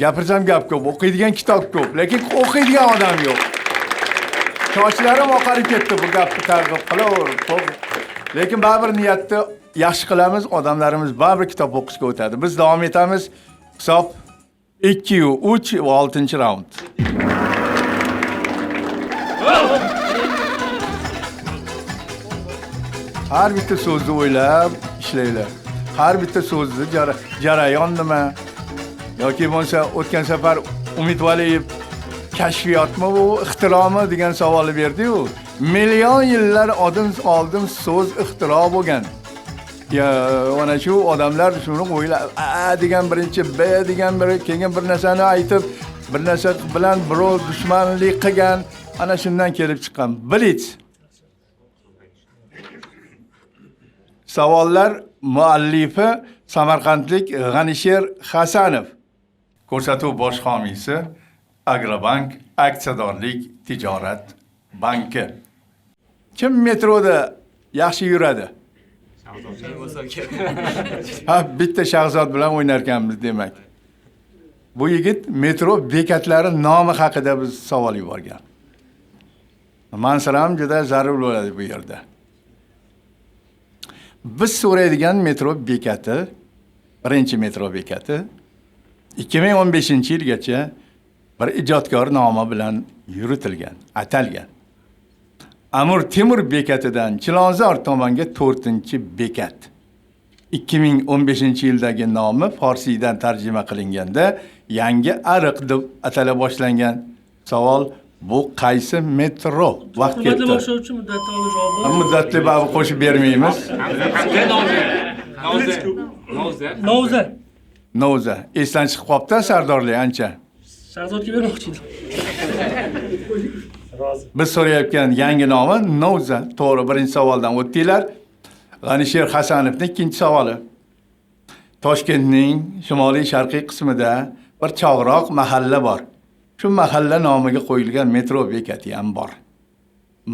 Gapirsam gap ko'p, o'qiydigan kitob ko'p, lekin o'qiydigan odam yo'q. Sochlarim oqarib ketdi bu gapni targ'ib qilaver. Lekin baribir niyatni yaxshi qilamiz, odamlarimiz baribir kitob o'qishga o'tadi. Biz davom etamiz. Hisob 2-3 va 6-raund. Har bitta so'zni o'ylab ishlanglar. Har bitta so'zni jarayon nima yoki bo'lsa o'tgan safar Umid Valiyev kashfiyotmi bu, ixtiromi degan savolni berdi-yu. Million yillar oldin so'z ixtiro bo'lgan. Ya, mana shu odamlar shuni o'ylab, a degan birinchi, b degan biri, keyin bir narsani aytib, bir narsa bilan birov dushmanlik qilgan, ana shundan kelib chiqqan. Blitz. Savollar muallifi Samarqandlik G'anisher Hasanov. Ko'rsatuv bosh homiysi Agrobank aksiyadorlik tijorat banki. Kim metroda yaxshi yuradi? Bitta Shahzod bilan o'ynar ekanmiz demak. Bu yigit metro bekatlari nomi haqida biz savol yuborgan. Mansiram juda zarur bo'ladi bu yerda. Biz so'raydigan metro bekati, birinchi metro bekati 2015-yilgacha bir ijodkor nomi bilan yuritilgan, atalgan. Amir Temur bekatidan Chilonzor tomonga 4-bekat. 2015-yildagi nomi forsiydan tarjima qilinganda yangi ariq deb atala boshlangan. Savol: bu qaysi metro? Vaqt ketdi. Boshlovchi muddatli javobi. Muddatli ba'zi qo'shib bermaymiz. Novza. Novza. Esdan chiqib qolibdi sardorlik ancha. Shahzodga bermoqchi edim. Rozi. Biz so'rayotgan yangi nomi Novza. To'g'ri, birinchi savoldan o'tdinglar. G'anisher Hasanovning ikkinchi savoli. Toshkentning shimoliy sharqiy qismida bir chog'roq mahalla bor. Shu mahalla nomiga qo'yilgan metro bekati ham bor.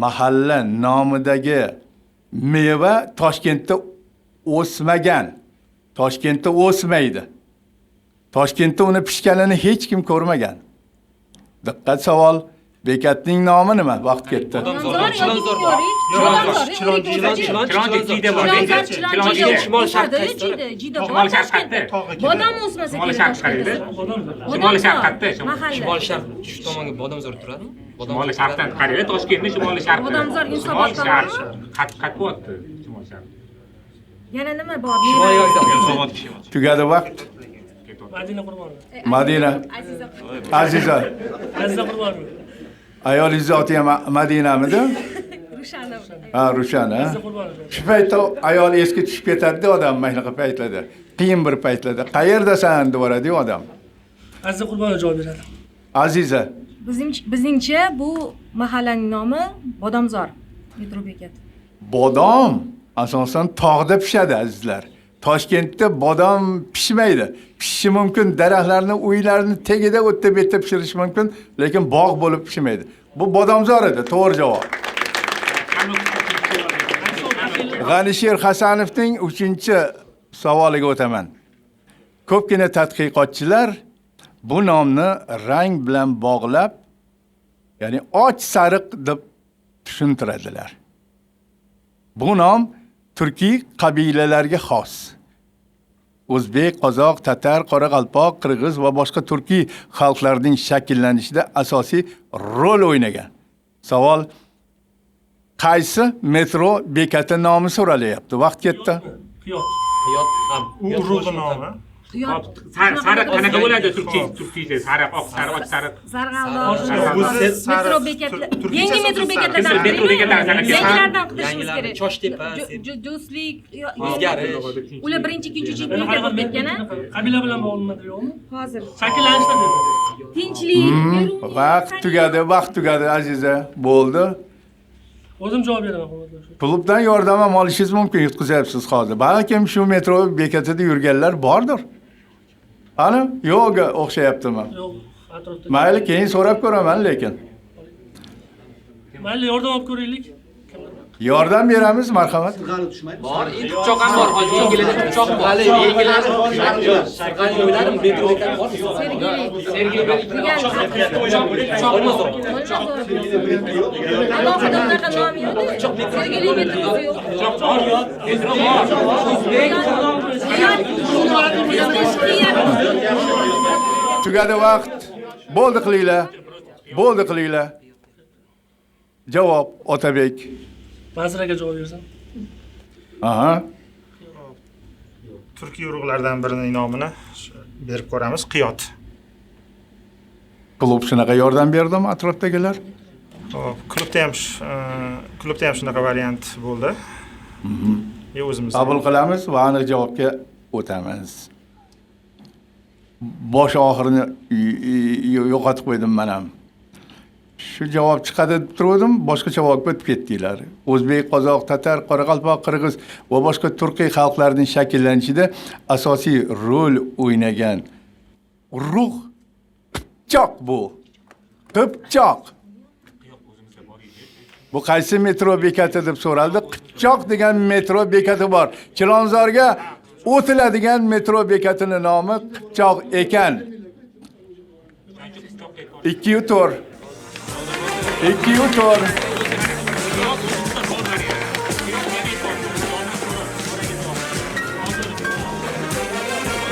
Mahalla nomidagi meva Toshkentda o'smagan. Toshkentda o'smaydi. Toshkentda uni pishganini hech kim ko'rmagan. Diqqat savol. Bekatning nomi nima? Vaqt ketdi. Shimol sharqatda. Bodom o'smasa Shimoliy sharqatda. Shimoliy sharqatda. Shimol sharq shu tomonga Bodomzor turadi. Shimoliy sharqdan qaraydi, Toshkentning shimoliy sharqi. Bodomzor inson Shimoliy sharq. boshqarmoqchi. Qat bo'lyapti shimoliy sharq. Yana nima bor? Tugadi vaqt. Madina Qurbonova. Madina. Aziza. Aziza Qurbonova. Ayolingiz oti ham Madinamidi? Rushana. Ha, Rushana. Aziza Qurbonova. Shu paytda ayol esga tushib ketadi odam maynaqa paytlarda. Qiyin bir paytlarda. Qayerdasan deb boradi odam. Aziza Qurbonova javob beradi. Aziza. Bizningcha bu mahallaning nomi Bodomzor metro bekati. Bodom asosan tog'da pishadi azizlar. Toshkentda bodom pishmaydi. Pishishi mumkin, daraxtlarni, uylarni tagida o'tda betda pishirish mumkin, lekin bog' bo'lib pishmaydi. Bu Bodomzor edi, to'g'ri javob. G'anisher Hasanovning 3-savoliga o'taman. Ko'pgina tadqiqotchilar bu nomni rang bilan bog'lab, ya'ni och sariq deb tushuntiradilar. Bu nom turkiy qabilalarga xos. O'zbek, qozoq, tatar, qoraqalpoq, qirg'iz va boshqa turkiy xalqlarning shakllanishida asosiy rol o'ynagan. Savol: qaysi metro bekati nomi so'ralyapti? Vaqt ketdi. Qiyot. Urug'i nomi. Sariq qanaqa bo'ladi turkiyda? Sariq, oq, sariq, sariq. Zarg'aldoq. Metro bekatlar. Yangi metro bekatlardan Metro bekatlardan yangilardan qilishimiz kerak. Choshtepa, Do'stlik, o'zgarish. ular birinchi, ikkinchi chetga o'tib ketgan-a? Qabila bilan bog'lanmadi yo'qmi? Hozir. Shakllanishda dedi. Tinchlik, Vaqt tugadi Aziza. Bo'ldi. O'zim javob beraman, hurmatli. Klubdan yordam ham olishingiz mumkin, yutqizyapsiz hozir. Balkim shu metro bekatida yurganlar bordir. Ana, yo'q, o'xshayaptimi? Yo'q, atrofda. Mayli, keyin so'rab ko'raman lekin. Mayli, yordam olib ko'raylik. Yordam beramiz, marhamat. Bor, pichoq ham bor. Hozir yengilada pichoq bor. Hali yengilada sarg'an o'ylarim metro bekati bor. Sergey pichoq bo'lmasa. alohida unaqa nom yo'q. Sergeli metrosi yo'q. Pichoq bor. Metro bor. Tugadi vaqt. Bo'ldi qilinglar. Javob Otabek. Manzuraga javob bersam. Aha. Turkiy urug'lardan birining nomini berib ko'ramiz. Qiyot. Klub shunaqa yordam berdimi atrofdagilar? Hop, klubda ham shunaqa variant bo'ldi. O'zimiz Qabul qilamiz va aniq javobga o'tamiz. Bosh oxirini yo'qotib qo'ydim men ham. Shu javob chiqadi deb turdim, boshqa javobga o'tib ketdinglar. O'zbek, qozoq, tatar, qoraqalpoq, qirg'iz va boshqa turkiy xalqlarning shakllanishida asosiy rol o'ynagan urug' qipchoq bu. Qipchoq. Bu qaysi metro bekati deb so'raldi. Qipchoq degan metro bekati bor. Chilonzorga o'tiladigan metro bekatining nomi Qipchoq ekan. 2-tur.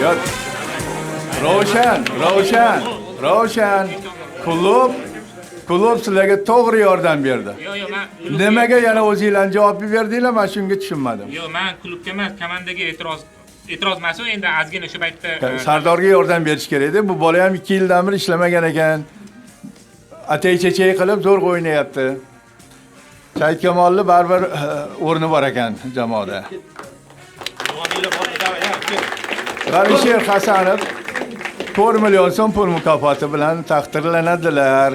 Yot. Ravshan. Klub sizlarga to'g'ri yordam berdi. Yo'q, men Nimaga yana o'zingizlar javob berdinglar? Men shunga tushunmadim. Yo'q, men klubga emas, komandaga e'tiroz emas, endi ozgina shu paytda Sardorga yordam berish kerak edi. Bu bola ham 2 yildan beri ishlamagan ekan. Atay-chechay qilib zo'r o'ynayapti. Saidkamolni baribir o'rni bor ekan jamoada. Alisher Hasanov 4 million so'm pul mukofoti bilan taqdirlanadilar.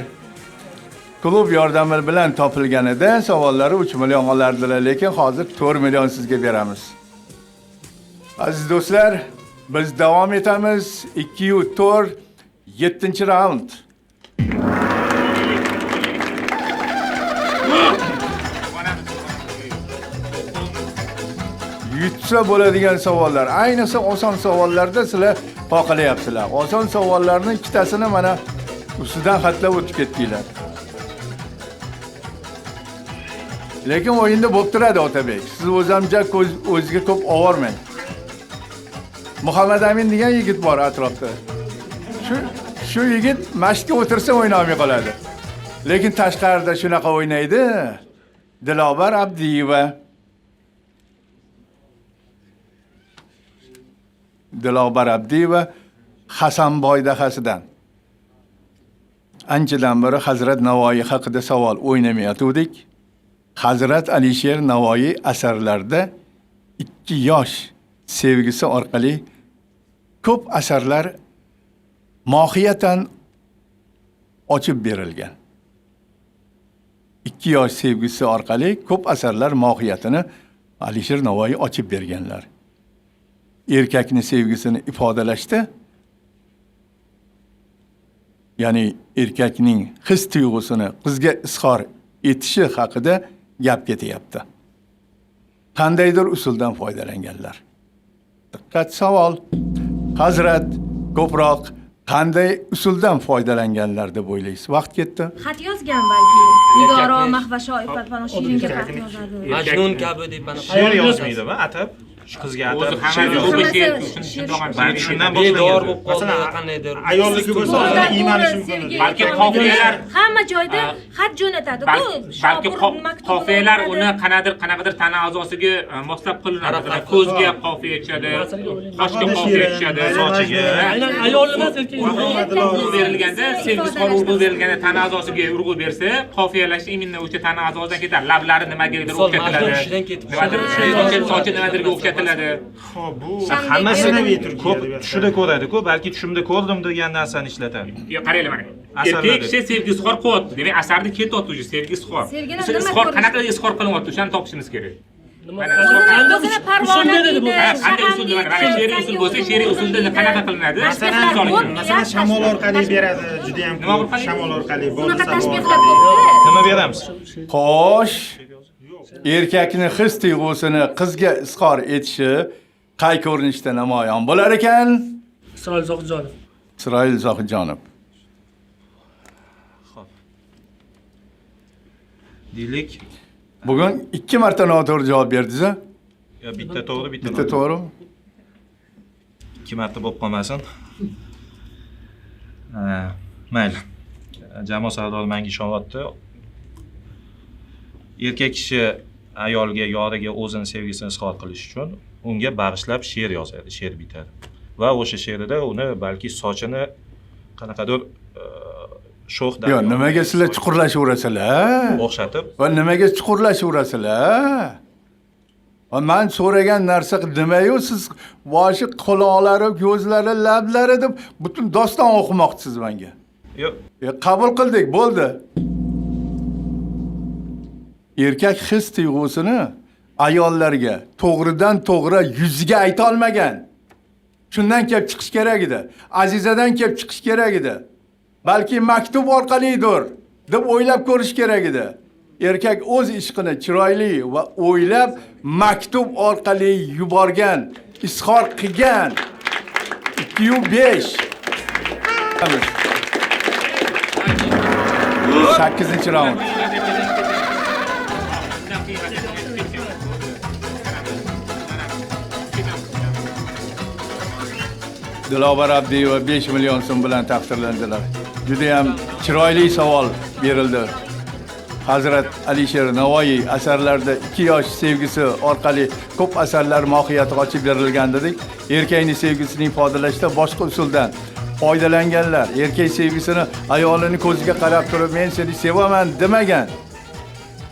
Klub yordami bilan topilganida savollari 3 million olardilar, lekin hozir 4 million sizga beramiz. Aziz do'stlar, biz davom etamiz. 2-4 7-raund. Yutsa bo'ladigan savollar, ayniqsa oson savollarda sizlar qoqilayapsizlar. Oson savollarning ikkitasini mana ustidan xatlab o'tib ketdinglar. Lekin o'yinda bo'lib turadi Otabek. Siz o'zamja o'ziga ko'p ovormang. Muhammad Amin degan yigit bor atrofda. Shu yigit mashqga o'tirsa o'ynamay qoladi. Lekin tashqarida shunaqa o'ynaydi. Dilobar Abdiyeva. Dilobar Abdiyeva Hasanboy dahasidan. Anchadan beri Hazrat Navoiy haqida savol o'ynamayotgandik. Hazrat Alisher Navoiy asarlarida 2 yosh sevgisi orqali ko'p asarlar mohiyatan ochib berilgan. 2 yosh sevgisi orqali ko'p asarlar mohiyatini Alisher Navoiy ochib berganlar. Erkakning sevgisini ifodalashda, ya'ni erkakning his tuyg'usini qizga izhor etishi haqida gap ketyapti. Qandaydir usuldan foydalanganlar. Diqqat savol. Hazrat ko'proq qanday usuldan foydalanganlar deb o'ylaysiz? Vaqt ketdi. Xat yozgan balki. Nigoro, Mahvasho, Ifat falan Shiringa xat yozadi. Majnun kabi deb ana She'r yozmaydimi? Atab shu qizga atab balki shundan bedor boshlangan. bo'lib qoldi, qandaydir Ayolligi bo'lsa o'zini iymanishi mumkin. Balki qofiyalar hamma joyda xat jo'natadi. balki qofiyalar uni qanaqadir tana a'zosiga moslab qilinadi. Ko'zga qofiya tushadi, qoshga qofiya tushadi, sochiga. Aynan ayol emas, erkak. urg'u berilganda, sevgisi xor urg'u berilganda tana a'zosiga urg'u bersa, qofiyalash iminni o'sha tana a'zosidan ketadi. Lablari nimagadir o'xshatiladi. Nimadir sochi nimadirga o'xshatiladi. Xo'p, bu Hammasi Turkiyada ko'p bo'ladi. tushida ko'radi-ku, balki tushimda ko'rdim degan narsani ishlatadi. Qaranglar mana. Asarlarda. Erkak kishi sevgisi xor qilyapti. Demak, asarda ketyapti o'sha sevgisi xor. Sevgini O'sha nima izhor ko'rish- qanaqa izhor qilyapti, o'shani topishimiz kerak. O'zini parvona deydi. Qanday usul deyman? Mana she'riy usul bo'lsa, she'riy usulda qanaqa qilinadi? Masalan, shamol orqali beradi, juda ham Nima ko'p orqali? shamol orqali Bunaqa bo'lsa. tashbihlar ko'pda. Nima beramiz? Xo'sh, erkakning his tuyg'usini qizga izhor etishi qay ko'rinishda namoyon bo'lar ekan? Isroil Zohidjonov. Isroil Zohidjonov. Deylik, Bugun 2 marta noto'g'ri javob berdingiz. yo bitta to'g'ri, bitta Bitta noto'g'ri. to'g'ri. 2 marta bo'lib qolmasin. Mayli. Jamoa sardori menga ishonyapti. Erkak kishi ayolga, yoriga o'zini sevgisini izhor qilish uchun unga bag'ishlab she'r yozadi, she'r bitadi. Va o'sha she'rida uni balki sochini qanaqadir sho'x Yo, nimaga sizlar chuqurlashaverasizlar? o'xshatib, Va nimaga chuqurlashaverasizlar? Va men so'ragan narsa nima-yu, siz boshi quloqlari, ko'zlari, lablari deb butun doston o'qimoqchisiz menga. yo'q, Qabul qildik, bo'ldi. Erkak his tuyg'usini ayollarga to'g'ridan to'g'ri yuziga ayta olmagan. Shundan kelib chiqish kerak edi. Azizadan kelib chiqish kerak edi. Balki maktub orqalidir deb o'ylab ko'rish kerak edi. Erkak o'z ishqini chiroyli va o'ylab maktub orqali yuborgan, izhor qilgan. 2-5. 8-raund. Dilobar Abdiyeva 5 million so'm bilan taqdirlandilar. Juda ham chiroyli savol berildi. Hazrat Alisher Navoiy asarlarida 2 yosh sevgisi orqali ko'p asarlar mohiyati ochib berilgan dedik. Erkakning sevgisini ifodalashda boshqa usuldan foydalanganlar. Erkak sevgisini ayolini ko'ziga qarab turib, men seni sevaman demagan.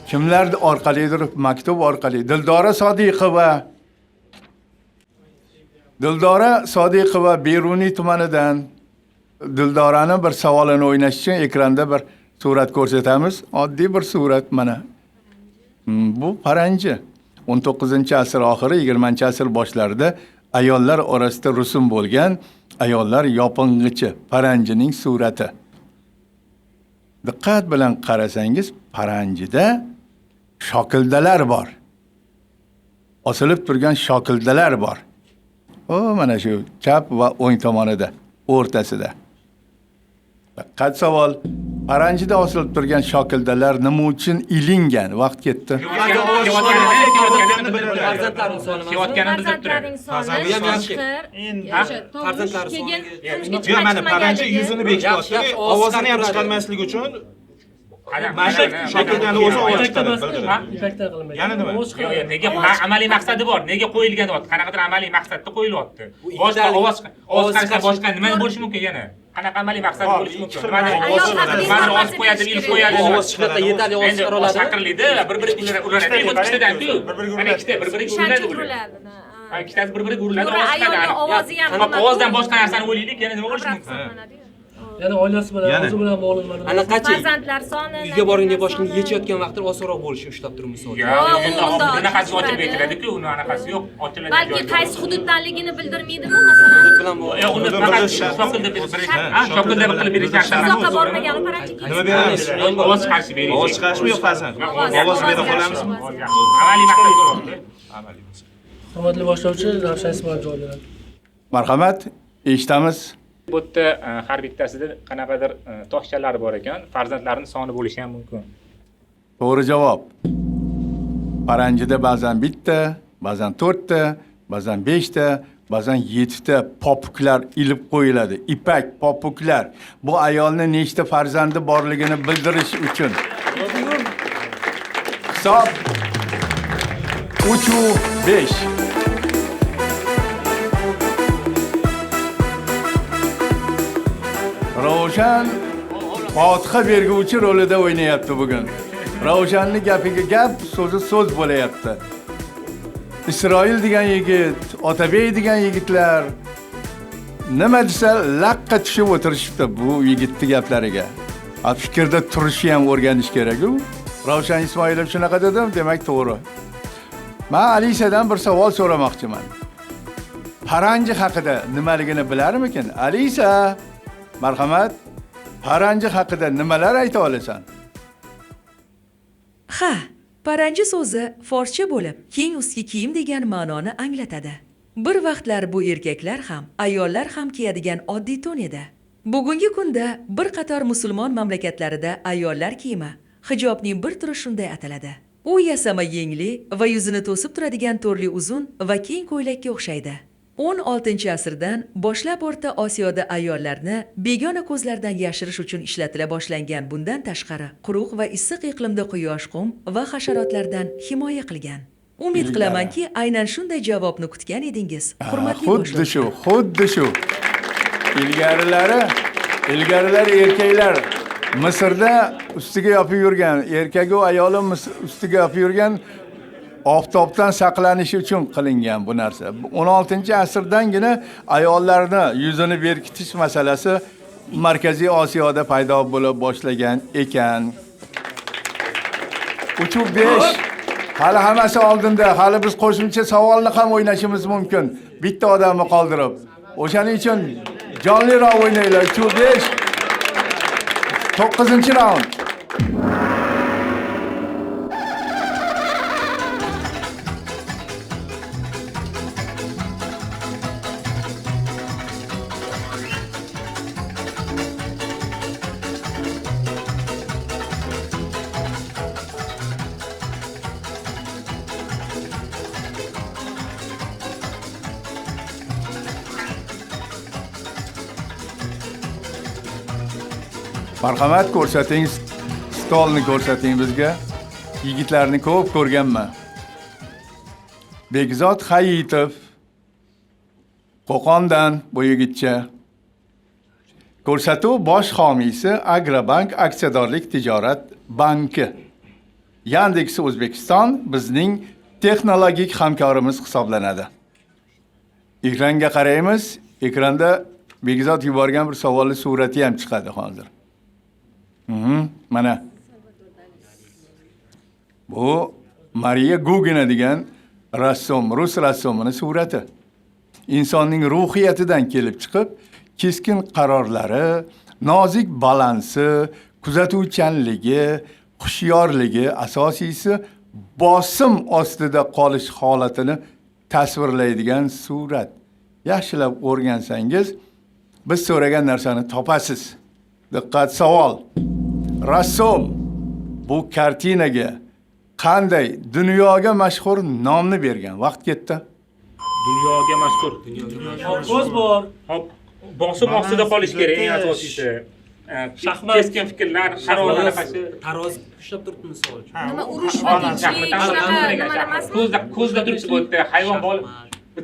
Kimlar orqalidir, maktub orqali. Dildora Sodiqova Dildora Sodiqova Beruniy tumanidan. Dildorani bir savolini o'ynash uchun ekranda bir surat ko'rsatamiz. Oddiy bir surat mana. Bu paranji. 19-asr oxiri, 20-asr boshlarida ayollar orasida rusum bo'lgan ayollar yoping'ichi paranjining surati. Diqqat bilan qarasangiz, paranjida shokildalar bor. Osilib turgan shokildalar bor. O mana shu chap va o'ng tomonida, o'rtasida. Diqqat savol. Paranjida osilib turgan shokildalar nima uchun ilingan? Vaqt ketdi. Farzandlarning soni Farzandlarning soni Bu ham yaxshi. farzandlar keyin turmushga Yo'q, mana paranji chiqmaganligi. yuzini bekityapti. Ovozini ham chiqarmaslik uchun mana shu shakldani o'zi ovoz chiqaradi. Ipakda qilmaydi. Yana nima? Nega amaliy maqsadi bor? Nega qo'yilganyapti? Qanaqadir amaliy maqsadda qo'yilyapti? Boshqa ovoz chiqarsa boshqa nima bo'lishi mumkin yana? Qanaqa amaliy maqsad bo'lishi mumkin? Nimani ovoz qo'yadi, ilib qo'yadi. Ovoz chiqadi, yetarli ovoz chiqara oladi. Shakarlaydi, bir-biriga uriladi. Ikkitadan-ku. Mana ikkita bir-biriga uriladi. Ikkitasi bir-biriga uriladi, ovoz chiqadi. Ayolning ovozi ham Ovozdan boshqa narsani o'ylaylik, yana nima bo'lishi mumkin? Ya'ni oilasi bilan, o'zi bilan bog'lanadi. Anaqachi farzandlar soni uyga borganda boshini yechayotgan vaqtda osonroq bo'lishini ushlab turib misol. Bunaqasi ochib aytiladi-ku, uni anaqasi yo'q, ochiladi. balki qaysi hududdanligini bildirmaydimi masalan? bilan Uni faqat shokilda shokilda qilib berish Uzoqqa bormagan paranji Nima beramiz? ovoz chiqarish berish. Ovoz chiqarishmi yo'q farzand? Ovoz bera qolamizmi? Amaliy maqsad so'rabdi. Amaliy maqsad. Hurmatli boshlovchi, Ravshan Ismoil javob beradi. Marhamat, eshitamiz. Bu yerda har bittasida qanaqadir toshchalar bor ekan, farzandlarning soni bo'lishi ham mumkin. To'g'ri javob. Paranjida ba'zan bitta, ba'zan 4 ta, ba'zan 5 ta, ba'zan 7 ta popuklar ilib qo'yiladi. Ipak popuklar. Bu ayolni nechta farzandi borligini bildirish uchun. Hisob 3-5. Ravshan Fotiha berguvchi rolida o'ynayapti bugun. Ravshanning gapiga gap, so'zi so'z bo'layapti. Isroil degan yigit, Otabey degan yigitlar nima desa laqqa tushib o'tirishibdi bu yigitning gaplariga. Fikrda turishni ham o'rganish kerak-ku. Ravshan Ismoilov shunaqa dedim, demak to'g'ri. Men Alisadan bir savol so'ramoqchiman. Paranji haqida nimaligini bilarmikin? Alisa, marhamat, paranji haqida nimalar ayta olasan? Ha, paranji so'zi forscha bo'lib, keng ustki kiyim degan ma'noni anglatadi. Bir vaqtlar bu erkaklar ham, ayollar ham kiyadigan oddiy to'n edi. Bugungi kunda bir qator musulmon mamlakatlarida ayollar kiyimi hijobning bir turi shunday ataladi. U yasama yengli va yuzini to'sib turadigan turli uzun va keng ko'ylakka o'xshaydi. 16-asrdan boshlab O'rta Osiyoda ayollarni begona ko'zlardan yashirish uchun ishlatila boshlangan. Bundan tashqari, quruq va issiq iqlimda quyosh, qum va hasharotlardan himoya qilgan. Umid qilamanki, aynan shunday javobni kutgan edingiz. Hurmatli Xuddi shu, xuddi shu. Ilgarilari erkaklar Misrda ustiga yopib yurgan, erkak va ayoli ustiga yopib yurgan oftobdan saqlanish uchun qilingan bu narsa. 16-asrdangina ayollarni yuzini berkitish masalasi Markaziy Osiyoda paydo bo'la boshlagan ekan. 3-5. Hali hammasi oldinda. Hali biz qo'shimcha savolni ham o'ynashimiz mumkin. Bitta odamni qoldirib. O'shaning uchun jonliroq o'ynaylar. 3-5. 9-raund. Marhamat ko'rsating, stolni ko'rsating bizga. Yigitlarni ko'p ko'rganman. Bekzod Hayitov Qo'qondan bu yigitcha. Ko'rsatuv bosh homiysi Agrobank aksiyadorlik tijorat banki. Yandex O'zbekiston bizning texnologik hamkorimiz hisoblanadi. Ekranga qaraymiz. Ekranda Begzod yuborgan bir savolli surati ham chiqadi hozir. Mana. Bu Mariya Gugina degan rassom, rus rassomining surati. İnsonning ruhiyatidan kelib chiqib, keskin qarorlari, nozik balansi, kuzatuvchanligi, hushyorligi, asosiysi bosim ostida qolish holatini tasvirlaydigan surat. Yaxshilab o'rgansangiz, biz so'ragan narsani topasiz. Diqqat, savol. Rassom bu kartinaga qanday dunyoga mashhur nomni bergan? Vaqt ketdi. Dunyoga mashhur. Ko'z bor. Hop, bosim ostida qolish kerak eng asosiysi. Shaxmat. Keskin fikrlar, qarorlar qarshi. Taroz ushlab turibdi misol uchun. Nima urush va tinchlik shunaqa emasmi? Ko'zda turibdi bu yerda hayvon bol.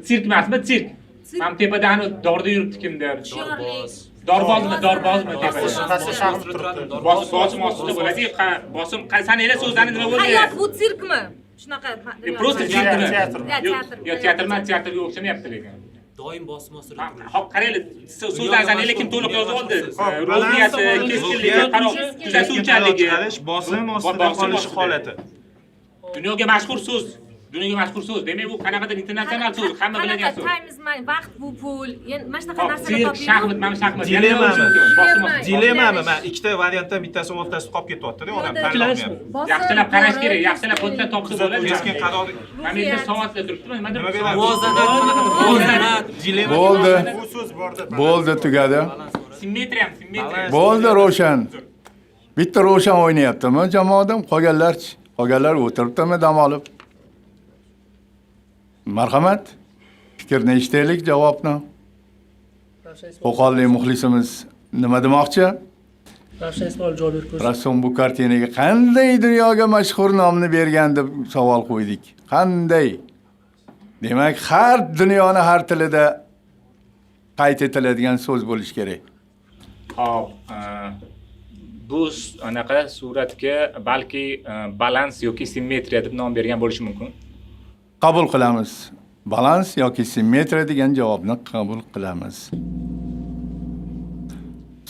Sirk emasmi? Sirk. Ham tepada ani dorda yuribdi kimdir. Dorbozmi tepada? Pastda shaxmat turibdi. Bosim ostida bo'ladi. Bosim sanaylar so'zlarni nima bo'ldi? Hayot bu sirkmi? Shunaqa. Просто sirkmi? Teatr. Yo'q, teatrga o'xshamayapti lekin. Doim bosim ostida turadi. Hop, qaraylik, so'zlarni lekin to'liq yozib oldi. Ruhiyati, keskinligi, qaror, kuzatuvchanligi, bosim ostida qolish holati. dunyoga mashhur so'z. Dunyoga mashhur so'z. Demak, bu qanaqadir internasional so'z, hamma biladigan so'z. Time is money, vaqt bu pul. Endi mana shunaqa Hop, narsalar sirk, toping. shaxmat, mana shaxmat. Dilemami? Men ikkita variantdan bittasini o'rtasida qolib ketyapti-da, odam tanlayapti. Yaxshilab qarash kerak, yaxshilab qo'ldan topsa bo'ladi. Keskin qaror. Mana endi savatda turibdi, nimadir Nima beradi? Muvozanat. Dilema. Bo'ldi. Bu so'z borda. Bo'ldi, tugadi. simmetriya. Bo'ldi, Ro'shan. Bitta Ro'shan o'ynayaptimi jamoadan? Qolganlarchi? Qolganlar o'tiribdimi dam olib? Marhamat. Fikrni eshitaylik, javobni. Qo'qonlik muxlisimiz nima demoqchi? Ravshan Ismoil javob berib ko'rsin. Rassom bu kartinaga qanday dunyoga mashhur nomni bergan deb savol qo'ydik. Qanday? Demak, har dunyoni har tilida qayd etiladigan so'z bo'lish kerak. Hop, bu anaqa suratga balki balans yoki simmetriya deb nom bergan bo'lishi mumkin. Qabul qilamiz. Balans yoki simmetriya degan javobni qabul qilamiz.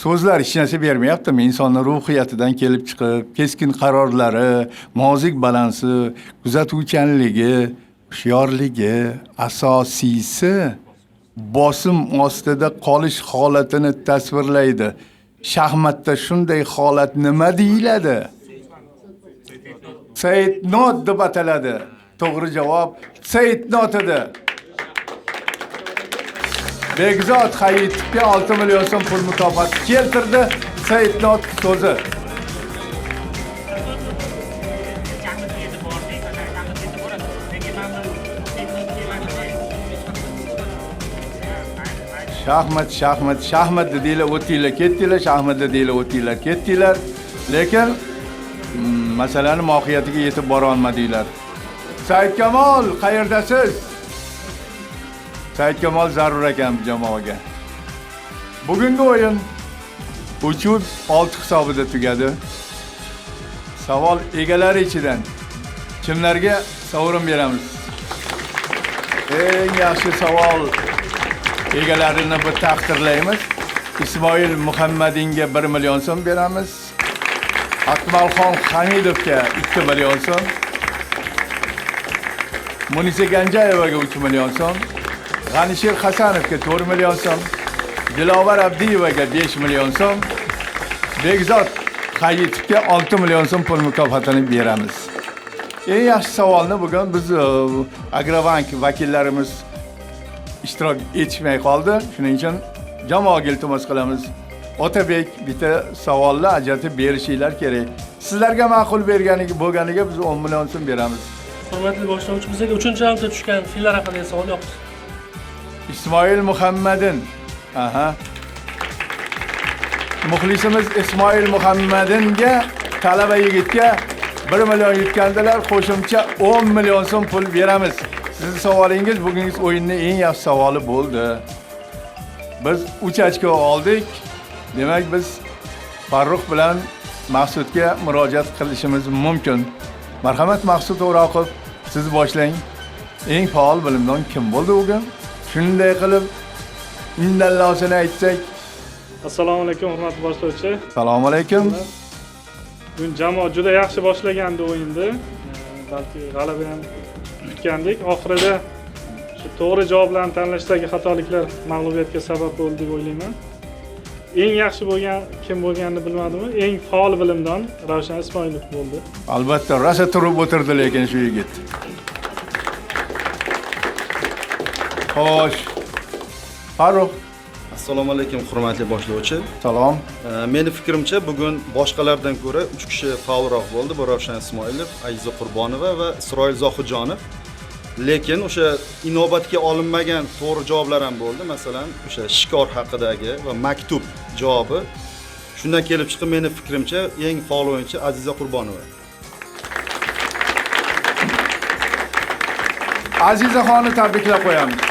So'zlar hech narsa bermayaptimi? Insonning ruhiyatidan kelib chiqib, keskin qarorlari, nozik balansi, kuzatuvchanligi, hushyorligi, asosiysi bosim ostida qolish holatini tasvirlaydi. Shaxmatda shunday holat nima deyiladi? Zeitnot deb ataladi. To'g'ri javob Zeitnot edi. Begzod Hayitovga 6 million so'm pul mukofoti keltirdi. Zeitnot so'zi. Shaxmat dedilar, o'tinglar, ketdilar, shaxmat dedilar, o'tinglar, ketdilar. Lekin masalani mohiyatiga yetib bora olmadinglar. Saidkamol, qayerdasiz? Saidkamol zarur ekan jamoaga. Bugungi o'yin 3-6 hisobida tugadi. Savol egalari ichidan kimlarga sovrin beramiz? Eng yaxshi savol egalarini bir taqdirlaymiz. Ismoil Muhammadinga 1 million so'm beramiz. Akmalxon Hamidovga 2 million so'm. Munisa Ganjayevaga 3 million so'm. G'anishir Hasanovga 4 million so'm. Dilovar Abdiyevaga 5 million so'm. Begzod Hayitovga 6 million so'm pul mukofotini beramiz. Eng yaxshi savolni bugun biz Agrobank vakillarimiz ishtirok etishmay qoldi. Shuning uchun jamoaga iltimos qilamiz. Otabek bitta savolni ajratib berishinglar kerak. Sizlarga ma'qul bo'lganiga biz 10 million so'm beramiz. Hurmatli boshlovchi, bizga 3-raundda tushgan fillar haqida savol yo'q. İsmoil Muhammadin. Aha. Muxlisimiz Ismoil Muhammadinga talaba yigitga 1 million yutgandilar, qo'shimcha 10 million so'm pul beramiz. Sizning savolingiz bugungi o'yinning eng yaxshi savoli bo'ldi. Biz 3 ochko oldik. Demak, biz Farruh bilan Maqsudga murojaat qilishimiz mumkin. Marhamat Maqsud O'roqov, siz boshlang. Eng faol bilimdon kim bo'ldi bugun? Shunday qilib indallosini aytsak. Assalomu alaykum hurmatli boshlovchi. Assalomu alaykum. Bugun jamoa juda yaxshi boshlagandi o'yinni. Balki g'alaba ham kutgandik. Oxirida shu to'g'ri javoblarni tanlashdagi xatoliklar mag'lubiyatga sabab bo'ldi deb o'ylayman. Eng yaxshi bo'lgan kim bo'lganini bilmadim. Eng faol bilimdon Ravshan Ismoilov bo'ldi. Albatta, rosa turib o'tirdi lekin shu yigit. Xo'sh. Farruh, Assalomu alaykum hurmatli boshlovchi. salom. Meni fikrimcha bugun boshqalardan ko'ra 3 kishi faolroq bo'ldi. Bu Ravshan Ismoilov, Aziza Qurbonova va Isroil Zohidjonov. Lekin o'sha inobatga olinmagan to'g'ri javoblar ham bo'ldi. Masalan, o'sha shikor haqidagi va maktub javobi. Shundan kelib chiqib meni fikrimcha eng faol o'yinchi Aziza Qurbonova. Azizaxonni tabriklab qo'yamiz.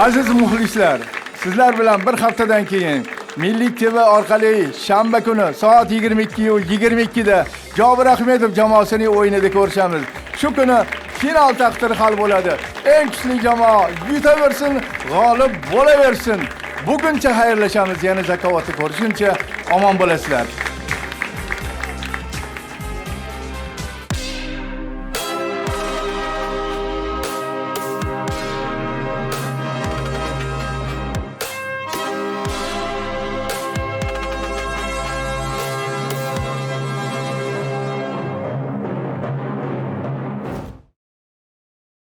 Aziz muxlislar, sizlar bilan bir haftadan keyin Milliy TV orqali shanba kuni soat 22:22 da Jobir Ahmedov jamoasining o'yinida ko'rishamiz. Shu kuni final taqdiri hal bo'ladi. Eng kuchli jamoa yutaversin, g'olib bo'laversin. Buguncha xayrlashamiz. Yana zakovatni ko'rishguncha omon bo'lasizlar.